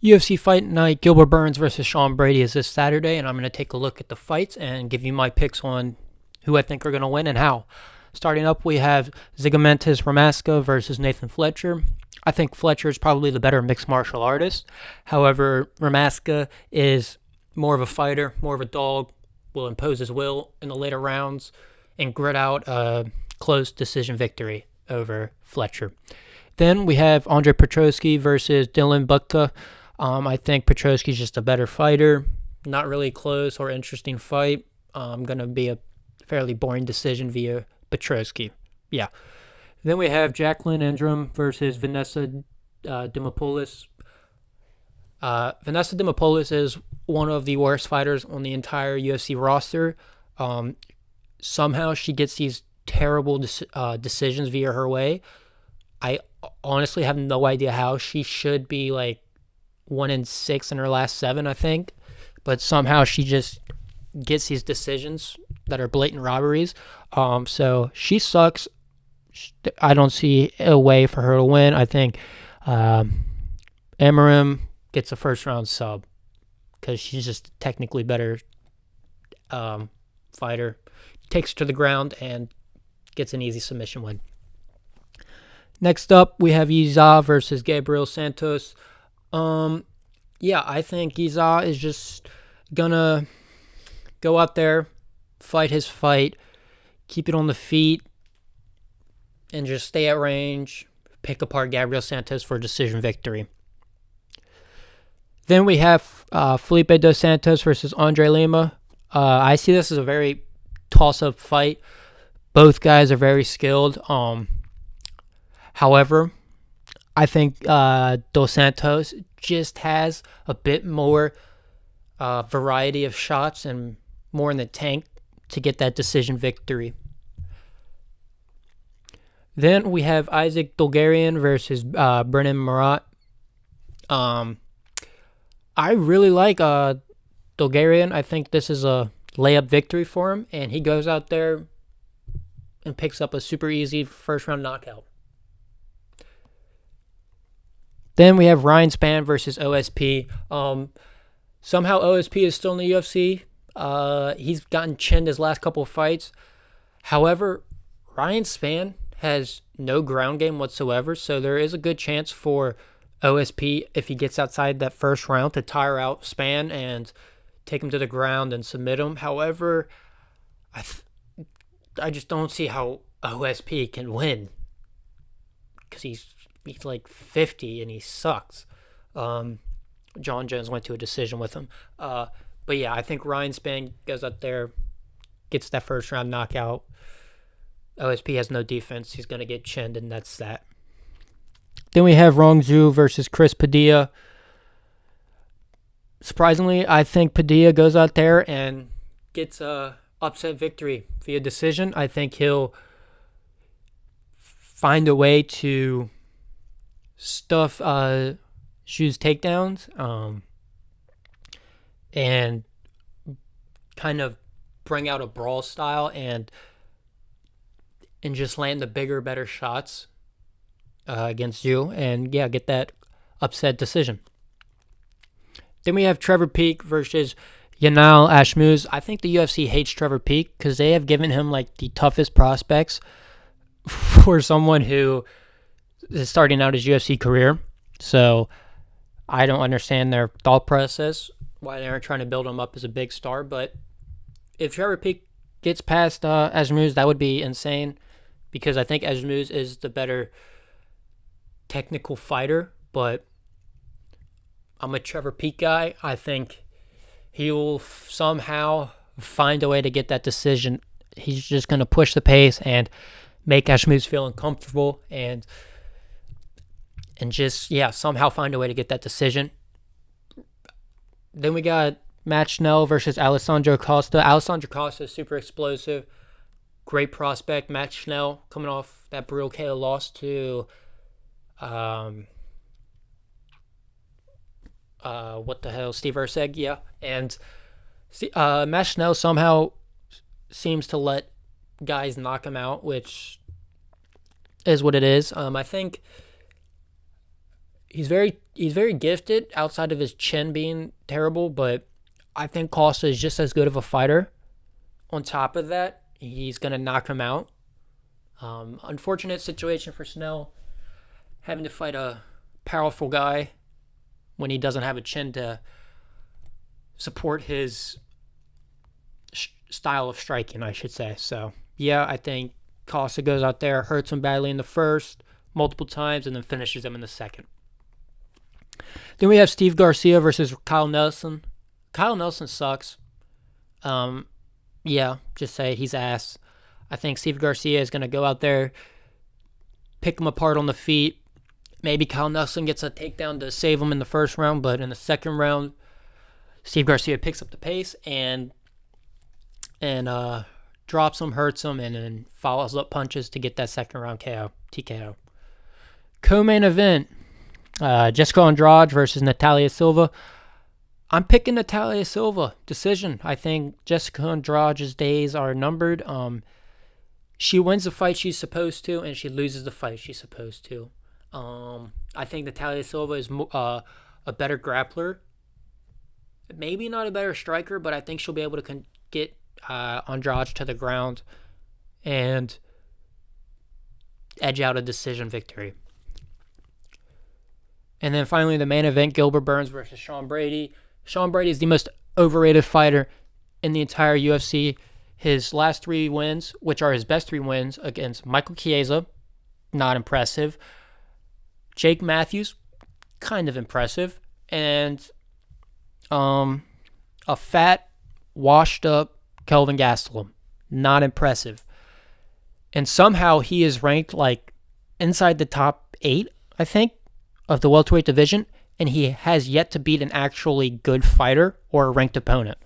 UFC Fight Night, Gilbert Burns versus Sean Brady is this Saturday, and I'm going to take a look at the fights and give you my picks on who I think are going to win and how. Starting up, we have Zigamentis Ramaska versus Nathan Fletcher. I think Fletcher is probably the better mixed martial artist. However, Ramaska is more of a fighter, more of a dog, will impose his will in the later rounds and grit out a close decision victory over Fletcher. Then we have Andre Petroski versus Dylan Butka. I think Petroski's just a better fighter. Not really close or interesting fight. Going to be a fairly boring decision via Petroski. Yeah. Then we have Jacqueline Endrum versus Vanessa Dimopoulos. Vanessa Dimopoulos is one of the worst fighters on the entire UFC roster. Somehow she gets these terrible decisions via her way. I honestly have no idea how. She should be like 1-6 in her last 7, I think. But somehow she just gets these decisions that are blatant robberies. So she sucks. I don't see a way for her to win. I think Amarim gets a first round sub because she's just a technically better fighter. Takes her to the ground and gets an easy submission win. Next up, we have Yiza versus Gabriel Santos. I think Yiza is just gonna go out there, fight his fight, keep it on the feet, and just stay at range, pick apart Gabriel Santos for a decision victory. Then we have Felipe Dos Santos versus Andre Lima. I see this as a very toss-up fight. Both guys are very skilled. However, I think Dos Santos just has a bit more variety of shots and more in the tank to get that decision victory. Then we have Isaac Dulgarian versus Brennan Marat. I really like Dulgarian. I think this is a layup victory for him, and he goes out there and picks up a super easy first-round knockout. Then we have Ryan Spann versus OSP. Somehow OSP is still in the UFC. He's gotten chinned his last couple of fights. However, Ryan Spann has no ground game whatsoever, so there is a good chance for OSP, if he gets outside that first round, to tire out Spann and take him to the ground and submit him. However, I just don't see how OSP can win because he's like 50 and he sucks. John Jones went to a decision with him. But yeah, I think Ryan Spann goes out there, gets that first round knockout. OSP has no defense. He's going to get chinned, and that's that. Then we have Rong Zhu versus Chris Padilla. Surprisingly, I think Padilla goes out there and gets a upset victory via decision. I think he'll find a way to stuff Zhu's takedowns and kind of bring out a brawl style and just land the bigger, better shots against Zhu and, get that upset decision. Then we have Trevor Peek versus Yanal Ashmuz. I think the UFC hates Trevor Peek because they have given him like the toughest prospects for someone who is starting out his UFC career. So I don't understand their thought process, why they aren't trying to build him up as a big star. But if Trevor Peek gets past Ashmuz, that would be insane because I think Ashmuz is the better technical fighter, but I'm a Trevor Peek guy. I think he will somehow find a way to get that decision. He's just going to push the pace and make Ashmuz feel uncomfortable and just, somehow find a way to get that decision. Then we got Matt Schnell versus Alessandro Costa. Alessandro Costa is super explosive. Great prospect. Matt Schnell coming off that brutal KO loss to Steve Erceg, and Matt Schnell somehow seems to let guys knock him out, which is what it is. I think he's very gifted outside of his chin being terrible, but I think Costa is just as good of a fighter. On top of that, he's gonna knock him out. Unfortunate situation for Snell having to fight a powerful guy when he doesn't have a chin to support his style of striking, I should say. So, yeah, I think Costa goes out there, hurts him badly in the first, multiple times, and then finishes him in the second. Then we have Steve Garcia versus Kyle Nelson. Kyle Nelson sucks. Yeah, just say he's ass. I think Steve Garcia is going to go out there, pick him apart on the feet. Maybe Kyle Nelson gets a takedown to save him in the first round, but in the second round, Steve Garcia picks up the pace and drops him, hurts him, and then follows up punches to get that second round KO, TKO. Co-main event, Jessica Andrade versus Natalia Silva. I'm picking Natalia Silva. Decision. I think Jessica Andrade's days are numbered. She wins the fight she's supposed to, and she loses the fight she's supposed to. I think Natalia Silva is a better grappler. Maybe not a better striker, but I think she'll be able to get Andrade to the ground and edge out a decision victory. And then finally, the main event, Gilbert Burns versus Sean Brady. Sean Brady is the most overrated fighter in the entire UFC. His last 3 wins, which are his best 3 wins, against Michael Chiesa, not impressive. Jake Matthews, kind of impressive. And a fat, washed-up Kelvin Gastelum, not impressive. And somehow he is ranked like inside the top 8, I think, of the welterweight division, and he has yet to beat an actually good fighter or a ranked opponent.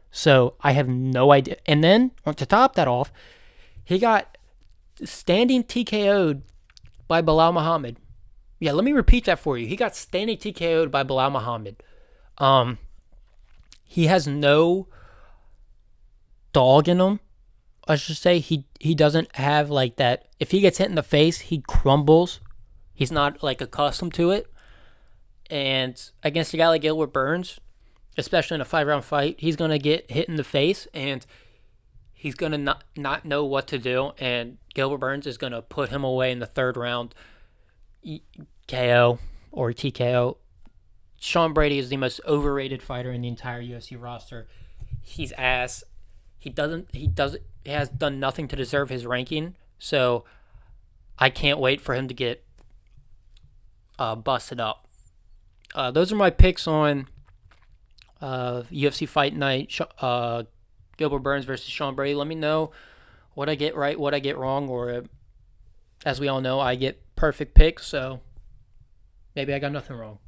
So I have no idea. And then, to top that off, he got standing TKO'd by Bilal Muhammad. Yeah, let me repeat that for you. He got standing TKO'd by Bilal Muhammad. He has no dog in him, I should say. He doesn't have like that. If he gets hit in the face, he crumbles. He's not like accustomed to it. And against a guy like Gilbert Burns, especially in a 5-round fight, he's going to get hit in the face and he's going to not know what to do. And Gilbert Burns is going to put him away in the 3rd round, KO or TKO. Sean Brady is the most overrated fighter in the entire UFC roster. He's ass. He has done nothing to deserve his ranking. So I can't wait for him to get busted up. Those are my picks on UFC Fight Night. Gilbert Burns versus Sean Brady. Let me know what I get right, what I get wrong, or as we all know, I get perfect picks. So maybe I got nothing wrong.